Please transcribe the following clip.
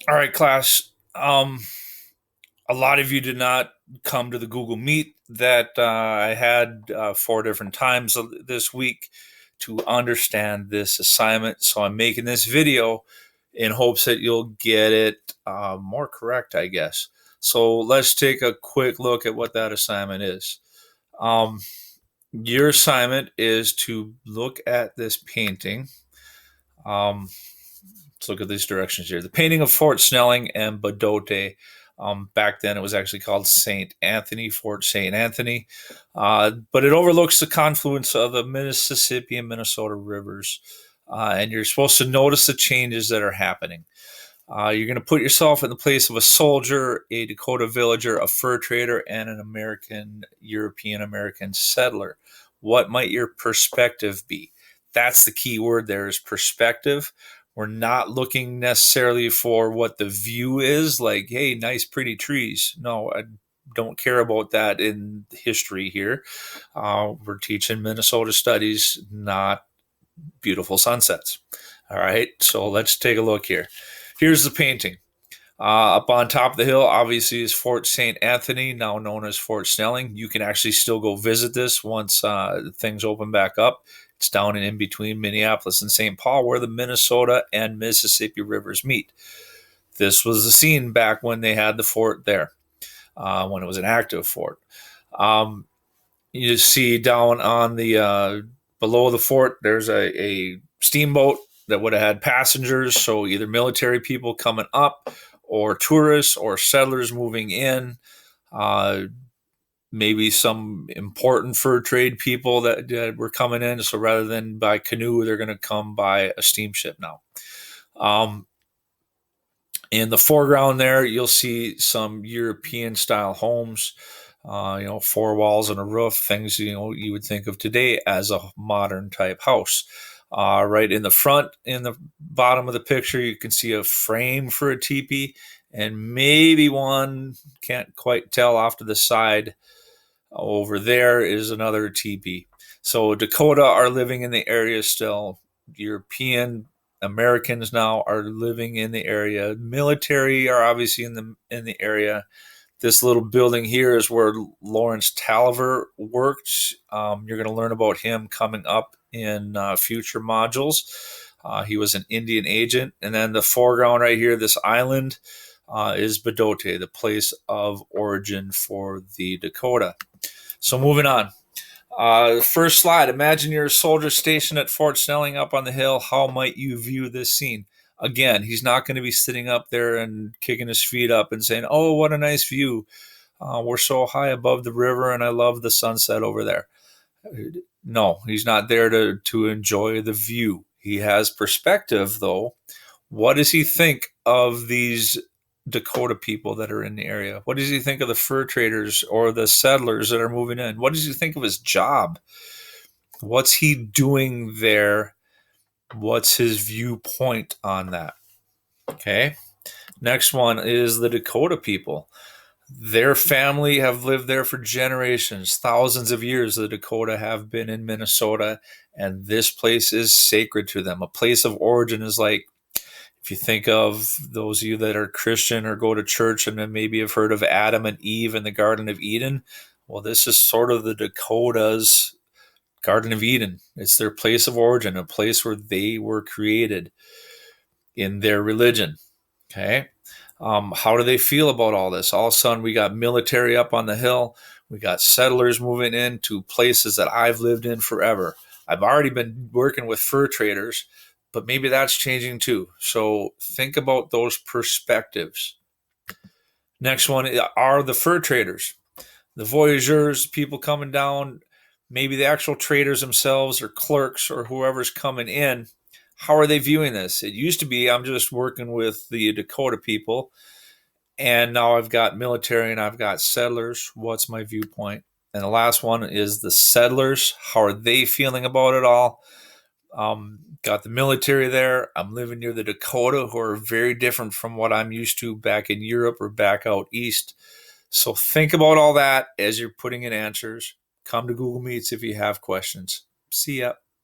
All right, class. A lot of you did not come to the Google Meet that I had 4 different times this week to understand this assignment. So I'm making this video in hopes that you'll get it more correct, I guess. So let's take a quick look at what that assignment is. Um, your assignment is to look at this painting. Um, let's look at these directions here. The painting of Fort Snelling and Bdote. Back then, it was actually called St. Anthony, Fort St. Anthony. But it overlooks the confluence of the Mississippi and Minnesota rivers. And you're supposed to notice the changes that are happening. You're going to put yourself in the place of a soldier, a Dakota villager, a fur trader, and an European American settler. What might your perspective be? That's the key word there is perspective. We're not looking necessarily for what the view is, like, hey, nice, pretty trees. No, I don't care about that in history here. We're teaching Minnesota studies, not beautiful sunsets. All right, so let's take a look here. Here's the painting. Up on top of the hill, obviously, is Fort St. Anthony, now known as Fort Snelling. You can actually still go visit this once things open back up. It's down and in between Minneapolis and St. Paul, where the Minnesota and Mississippi rivers meet. This was the scene back when they had the fort there, when it was an active fort. Um, you see down on the below the fort, there's a steamboat that would have had passengers, so either military people coming up or tourists or settlers moving in, uh, maybe some important fur trade people that were coming in. So rather than by canoe, they're going to come by a steamship now. Um, in the foreground there, you'll see some European style homes, four walls and a roof, things, you would think of today as a modern type house. Right in the front, in the bottom of the picture, you can see a frame for a teepee and maybe one, can't quite tell, off to the side over there is another teepee. So Dakota are living in the area still. European Americans now are living in the area. Military are obviously in the area. This little building here is where Lawrence Taliver worked. You're going to learn about him coming up in future modules. He was an Indian agent. And then the foreground right here, this island, is Bdote, the place of origin for the Dakota. So moving on. First slide. Imagine you're a soldier stationed at Fort Snelling up on the hill. How might you view this scene? Again, he's not going to be sitting up there and kicking his feet up and saying, oh, what a nice view. We're so high above the river and I love the sunset over there. No, he's not there to enjoy the view. He has perspective, though. What does he think of these Dakota people that are in the area? What does he think of the fur traders or the settlers that are moving in? What does he think of his job? What's he doing there? What's his viewpoint on that? Okay. Next one is the Dakota people. Their family have lived there for generations, thousands of years. The Dakota have been in Minnesota, and this place is sacred to them. A place of origin is like, if you think of those of you that are Christian or go to church and then maybe have heard of Adam and Eve in the Garden of Eden, well, this is sort of the Dakotas' Garden of Eden. It's their place of origin, a place where they were created in their religion. Okay. How do they feel about all this? All of a sudden, we got military up on the hill. We got settlers moving into places that I've lived in forever. I've already been working with fur traders, but maybe that's changing too. So think about those perspectives. Next one are the fur traders, the voyageurs, people coming down, maybe the actual traders themselves or clerks or whoever's coming in. How are they viewing this? It used to be I'm just working with the Dakota people, and now I've got military and I've got settlers. What's my viewpoint? And the last one is the settlers. How are they feeling about it all? Got the military there. I'm living near the Dakota, who are very different from what I'm used to back in Europe or back out east. So think about all that as you're putting in answers. Come to Google Meets if you have questions. See ya.